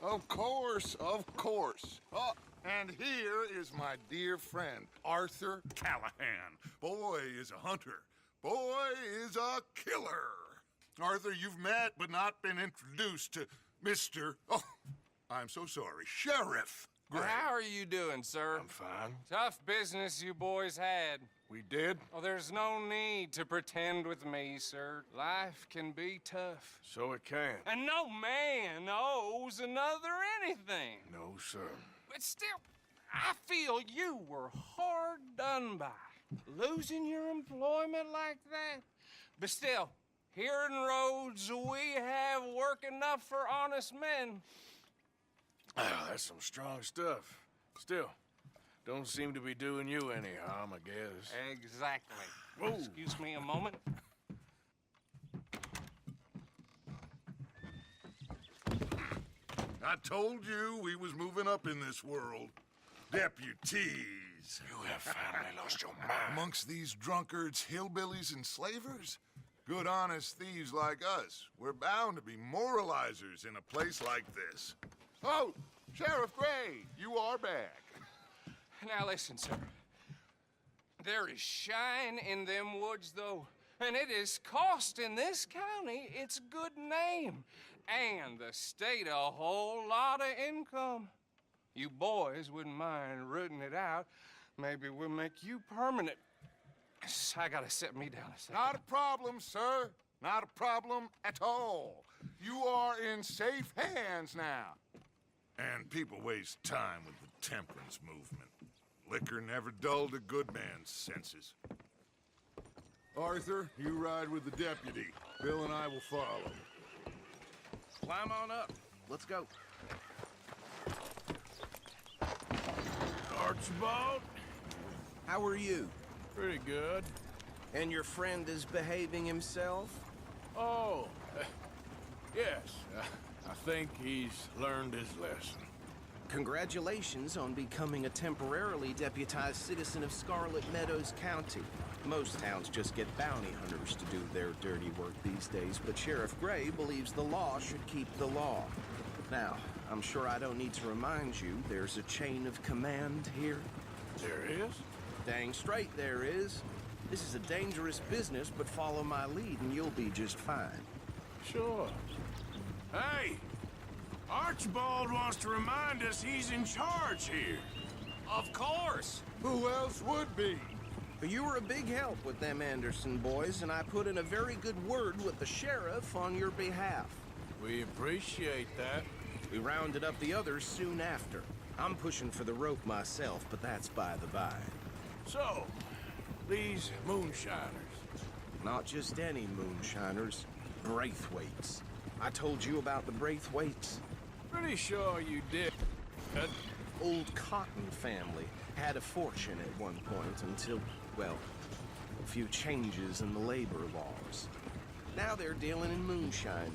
Of course, of course. Oh, and here is my dear friend, Arthur Callahan. Boy is a hunter. Boy is a killer. Arthur, you've met but not been introduced to Mr. Oh, I'm so sorry, Sheriff Gray. How are you doing, sir? I'm fine. Tough business you boys had. We did? Oh, there's no need to pretend with me, sir. Life can be tough. So it can. And no man owes another anything. No, sir. But still, I feel you were hard done by. Losing your employment like that. But still, here in Rhodes, we have work enough for honest men. Ah, that's some strong stuff. Still, don't seem to be doing you any harm, I guess. Exactly. Whoa. Excuse me a moment. I told you we was moving up in this world. Deputies. You have finally lost your mind. Amongst these drunkards, hillbillies, and slavers? Good honest thieves like us. We're bound to be moralizers in a place like this. Oh, Sheriff Gray, you are back. Now listen, sir. There is shine in them woods, though, and it is costing this county its good name and the state a whole lot of income. You boys wouldn't mind rooting it out. Maybe we'll make you permanent. I gotta sit me down a second. Not a problem, sir. Not a problem at all. You are in safe hands now. And people waste time with the temperance movement. Liquor never dulled a good man's senses. Arthur, you ride with the deputy. Bill and I will follow. Climb on up. Let's go. Archibald? How are you? Pretty good. And your friend is behaving himself? Oh, yes. I think he's learned his lesson. Congratulations on becoming a temporarily deputized citizen of Scarlet Meadows County. Most towns just get bounty hunters to do their dirty work these days, but Sheriff Gray believes the law should keep the law. Now, I'm sure I don't need to remind you there's a chain of command here. There is? Dang straight there is. This is a dangerous business, but follow my lead and you'll be just fine. Sure. Hey! Archibald wants to remind us he's in charge here. Of course. Who else would be? You were a big help with them Anderson boys, and I put in a very good word with the sheriff on your behalf. We appreciate that. We rounded up the others soon after. I'm pushing for the rope myself, but that's by the by. So, these moonshiners. Not just any moonshiners, Braithwaites. I told you about the Braithwaites. Pretty sure you did. Old Cotton family had a fortune at one point until, well, a few changes in the labor laws. Now they're dealing in moonshine.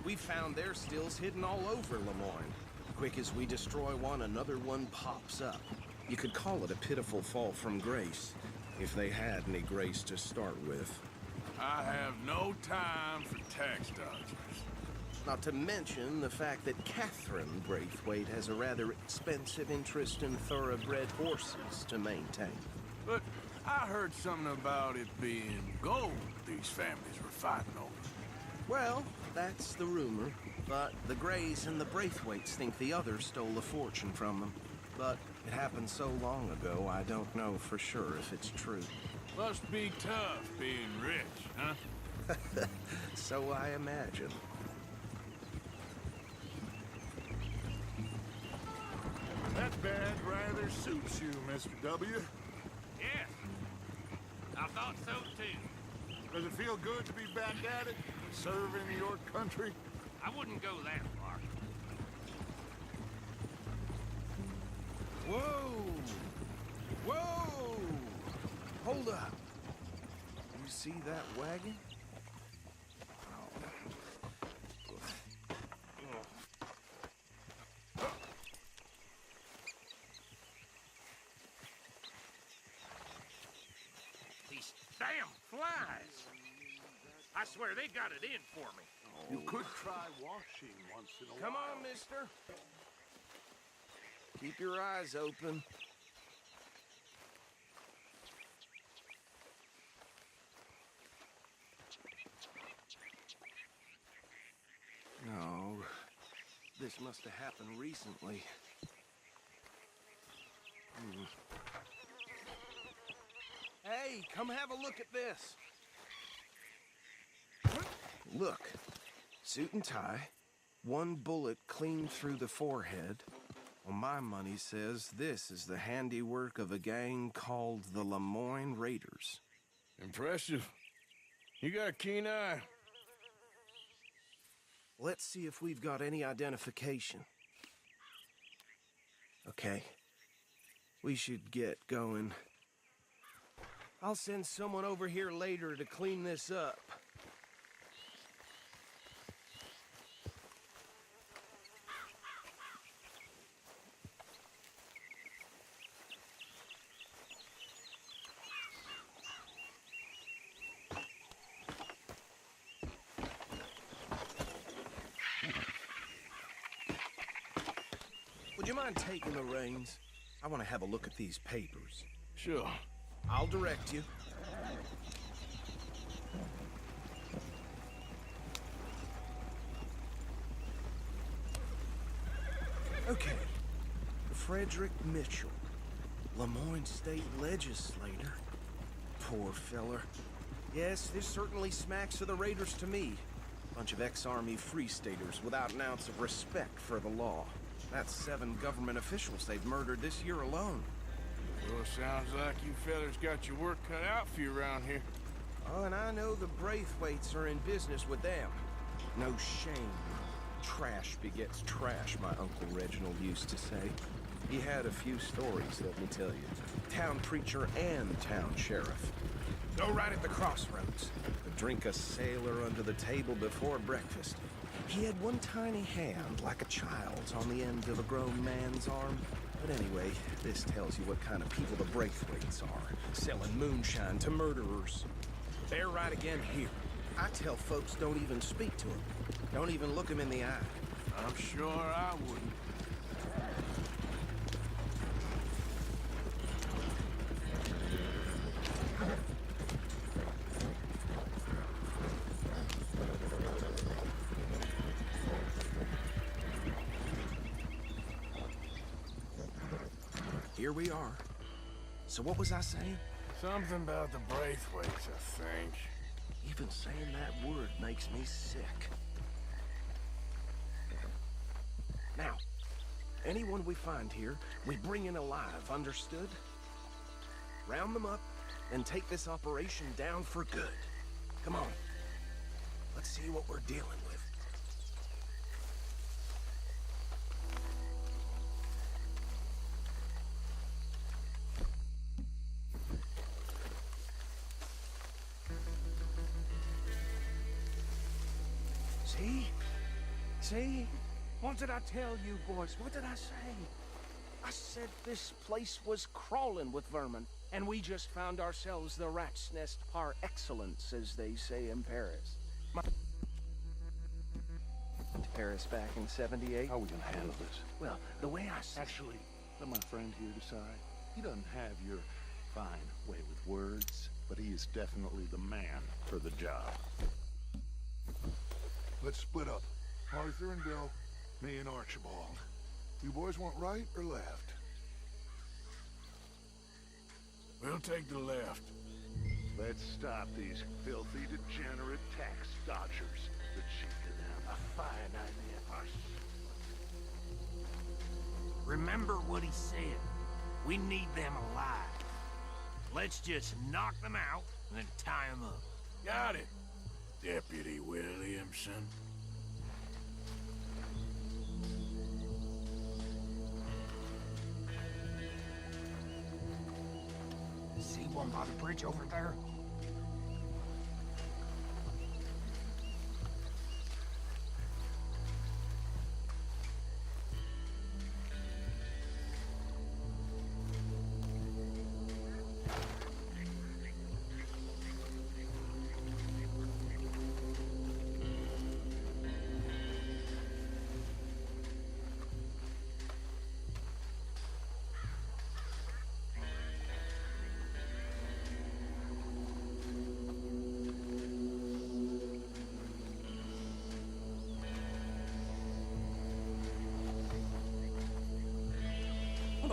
We found their stills hidden all over Lemoyne. Quick as we destroy one, another one pops up. You could call it a pitiful fall from grace, if they had any grace to start with. I have no time for tax dodgers. Not to mention the fact that Catherine Braithwaite has a rather expensive interest in thoroughbred horses to maintain. But I heard something about it being gold these families were fighting over. Well, that's the rumor. But the Grays and the Braithwaites think the others stole a fortune from them. But it happened so long ago, I don't know for sure if it's true. Must be tough being rich, huh? So I imagine. That badge rather suits you, Mr. W. Yes, I thought so too. Does it feel good to be back at it, serving your country? I wouldn't go that far. Whoa! Whoa! Hold up. You see that wagon? These damn flies. I swear they got it in for me. You could try washing once in a Come while. on, mister. Keep your eyes open. No, this must have happened recently. Hey, come have a look at this. Look, suit and tie, one bullet clean through the forehead. Well, my money says this is the handiwork of a gang called the Lemoyne Raiders. Impressive. You got a keen eye. Let's see if we've got any identification. Okay. We should get going. I'll send someone over here later to clean this up. Would you mind taking the reins? I want to have a look at these papers. Sure. I'll direct you. Okay. Frederick Mitchell, Lemoyne State Legislator. Poor feller. Yes, this certainly smacks of the Raiders to me. Bunch of ex-Army Free Staters without an ounce of respect for the law. That's 7 government officials they've murdered this year alone. Well, sounds like you fellas got your work cut out for you around here. Oh, and I know the Braithwaites are in business with them. No shame. Trash begets trash, my Uncle Reginald used to say. He had a few stories, let me tell you. Town preacher and town sheriff. Go right at the crossroads. Drink a sailor under the table before breakfast. He had one tiny hand, like a child's, on the end of a grown man's arm. But anyway, this tells you what kind of people the Braithwaites are. Selling moonshine to murderers. They're right again here. I tell folks don't even speak to them. Don't even look them in the eye. I'm sure I wouldn't. Here we are. So what was I saying? Something about the Braithwaites, I think. Even saying that word makes me sick. Now, anyone we find here, we bring in alive, understood? Round them up, and take this operation down for good. Come on. Let's see what we're dealing with. See? What did I tell you, boys? What did I say? I said this place was crawling with vermin, and we just found ourselves the rat's nest par excellence, as they say in Paris. Paris back in '78? How are we gonna handle this? Well, the way I said... Actually, let my friend here decide. He doesn't have your fine way with words, but he is definitely the man for the job. Let's split up. Arthur and Bill, me and Archibald. You boys want right or left? We'll take the left. Let's stop these filthy, degenerate tax dodgers. The chief to them. A fine idea. Remember what he said. We need them alive. Let's just knock them out and then tie them up. Got it, Deputy Williamson. See one by the bridge over there?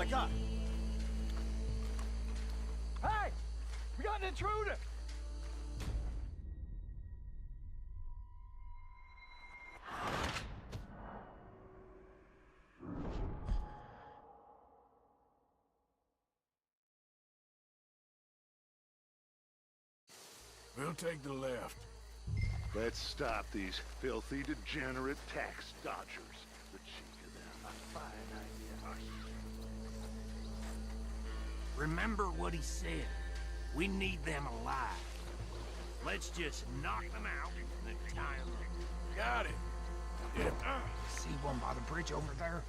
back up! Hey! We got an intruder! We'll take the left. Let's stop these filthy, degenerate tax dodgers. The cheek of them. A fine idea. Remember what he said. We need them alive. Let's just knock them out and then tie them up. Got it. Yeah. See one by the bridge over there?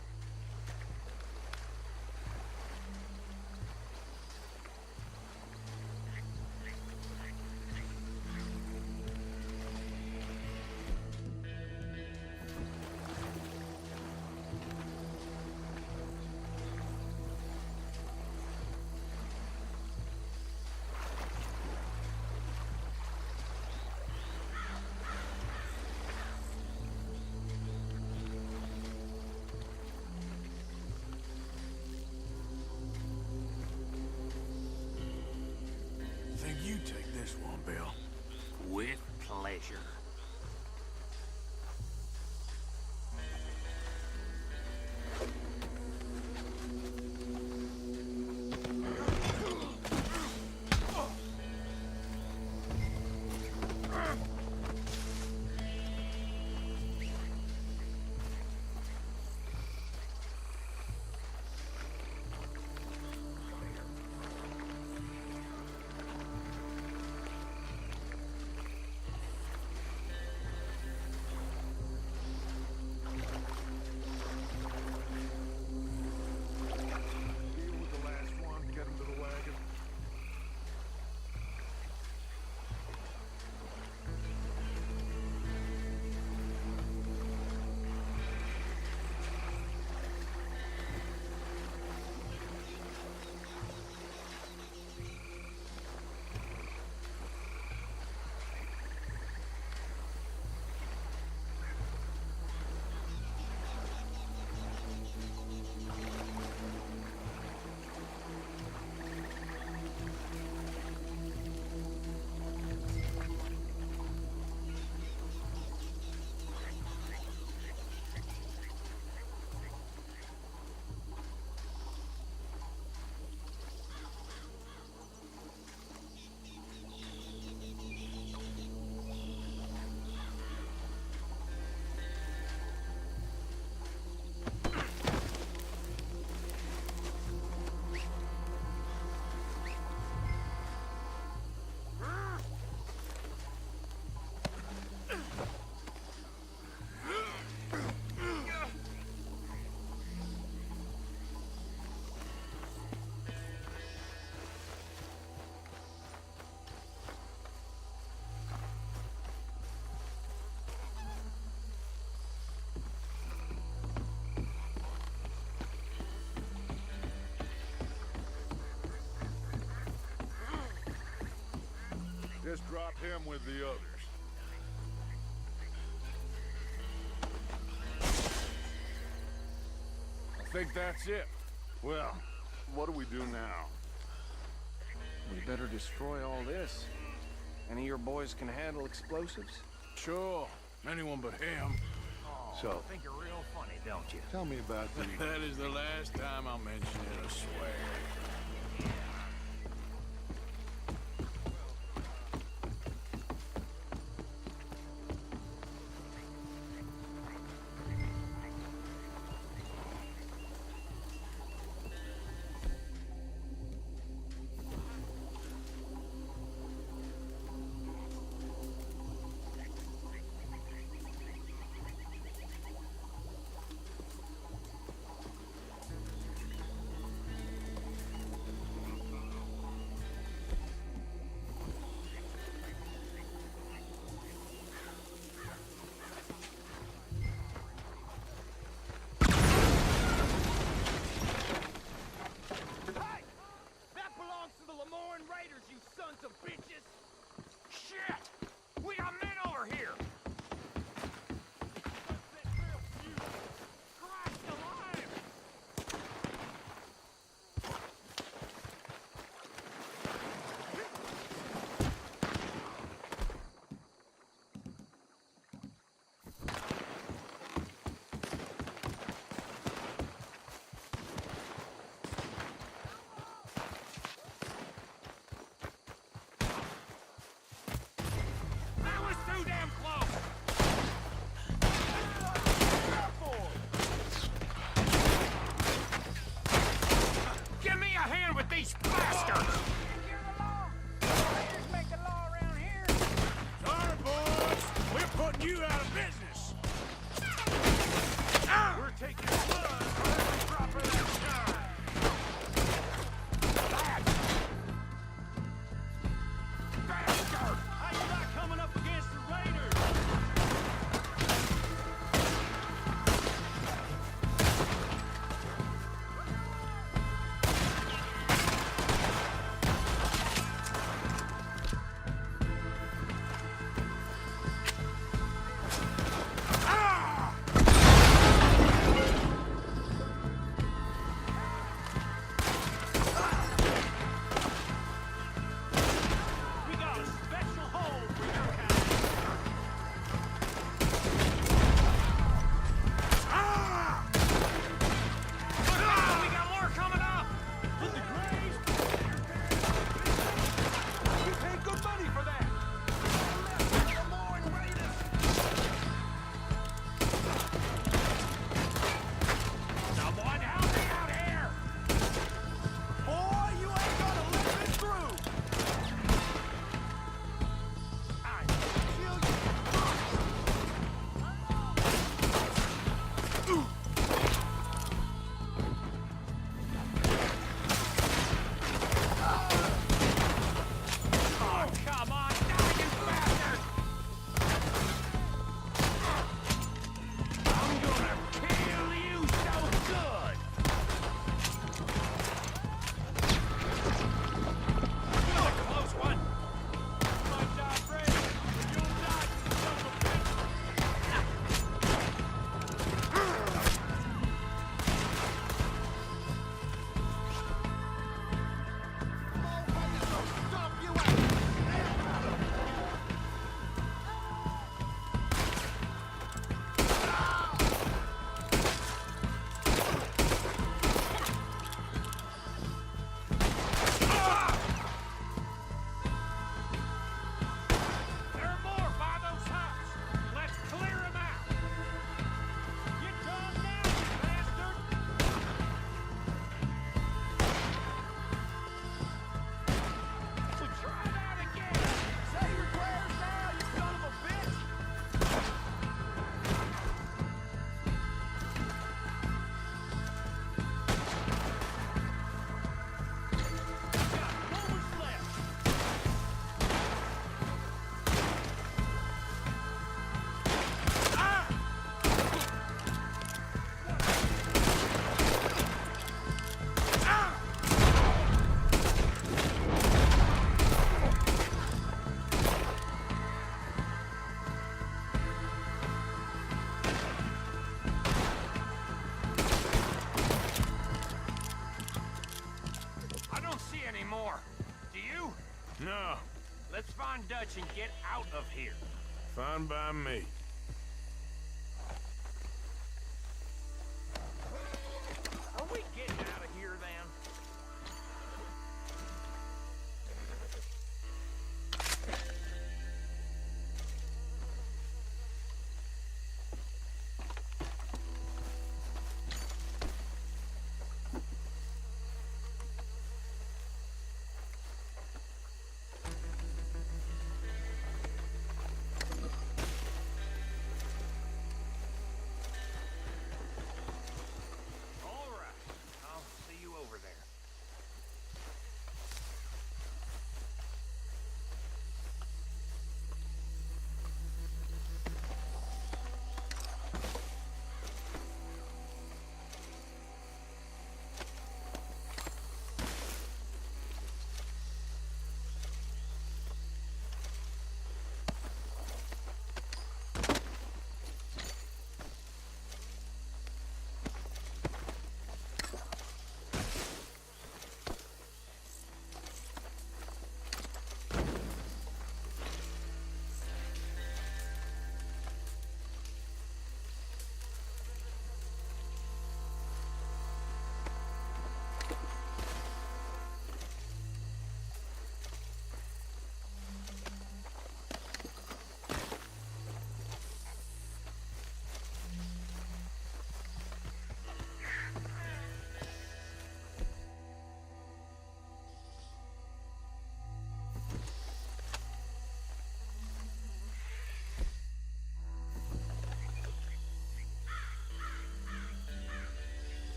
Think you take this one, Bill. With pleasure. Deal with the last one, get him to the wagon. Just drop him with the others. I think that's it. Well, what do we do now? We better destroy all this. Any of your boys can handle explosives? Sure. Anyone but him. So, Think you're real funny, don't you? tell me about the... That is the last time I'll mention it, I swear. Dutch and get out of here. Fine by me. Are we getting out of here then? All right. I'll see you over there.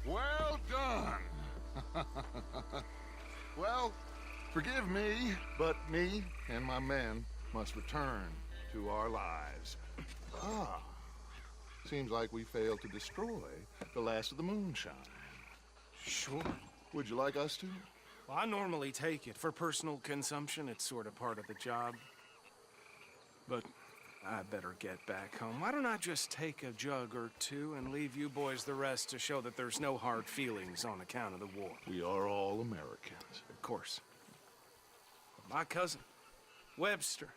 Well done. Well, forgive me, but me and my men must return to our lives. Ah, seems like we failed to destroy the last of the moonshine. Sure. Would you like us to? Well, I normally take it for personal consumption. It's sort of part of the job. But I better get back home. Why don't I just take a jug or two and leave you boys the rest to show that there's no hard feelings on account of the war? We are all Americans. Of course. My cousin, Webster,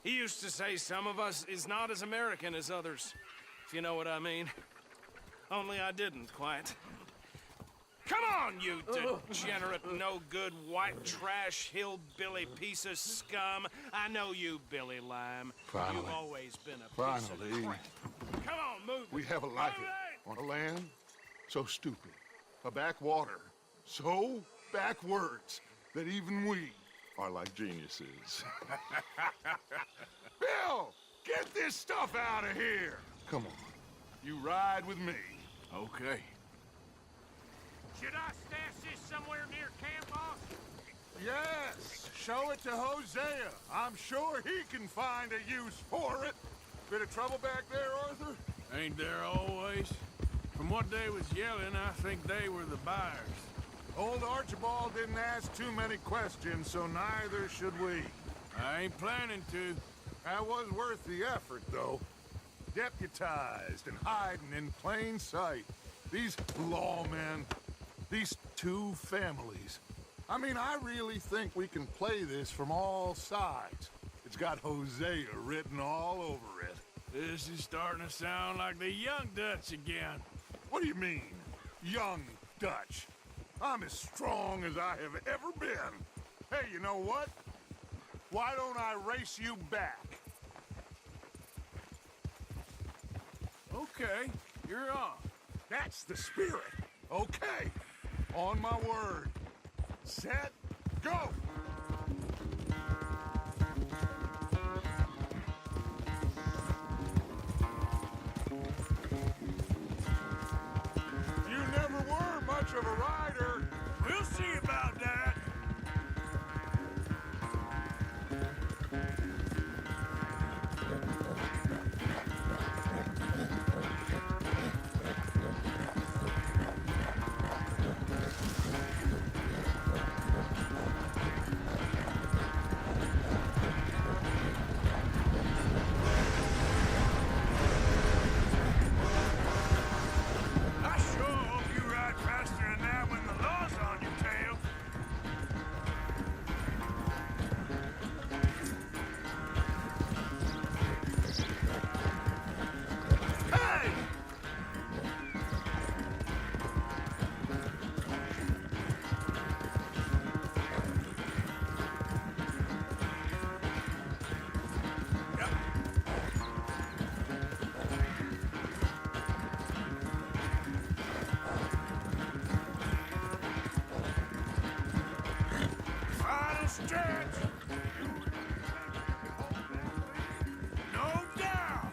he used to say some of us is not as American as others, if you know what I mean. Only I didn't quite. Come on, you degenerate, no-good, white trash, hillbilly piece of scum. I know you, Billy Lime. Finally. You've always been a piece of Finally. crap. Come on, move it. We have a life Move on a land so stupid, a backwater so backwards that even we are like geniuses. Bill, get this stuff out of here. Come on, you ride with me. Okay. Should I stash this somewhere near camp, boss? Yes, show it to Hosea. I'm sure he can find a use for it. Bit of trouble back there, Arthur? Ain't there always? From what they was yelling, I think they were the buyers. Old Archibald didn't ask too many questions, so neither should we. I ain't planning to. That was worth the effort, though. Deputized and hiding in plain sight. These lawmen, these two families. I mean, I really think we can play this from all sides. It's got Hosea written all over it. This is starting to sound like the young Dutch again. What do you mean, young Dutch? I'm as strong as I have ever been. Hey, you know what? Why don't I race you back? Okay, you're on. That's the spirit. Okay. On my word. Set, go! You never were much of a rider. chance! No doubt!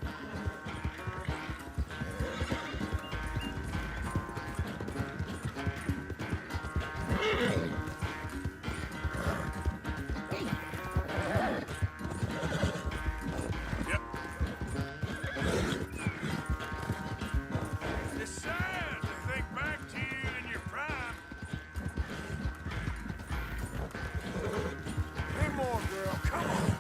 Yep. It's sad to think back to you in your prime. Hey, more, girl. Come on.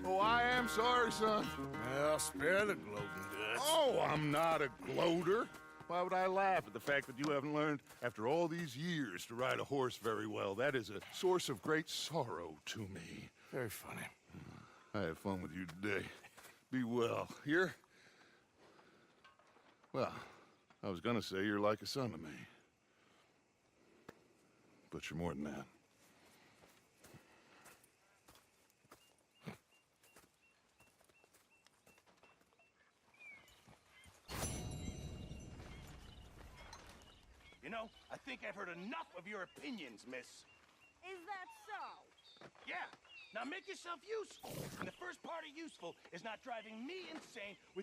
Oh, I am sorry, son. Well, spare the gloating guts. Oh, I'm not a gloater. Why would I laugh at the fact that you haven't learned, after all these years, to ride a horse very well? That is a source of great sorrow to me. Very funny. I had fun with you today. Be well. Here? Well, I was gonna say you're like a son to me. But you're more than that. You know, I think I've heard enough of your opinions, miss. Is that so? Yeah. Now make yourself useful. And the first part of useful is not driving me insane with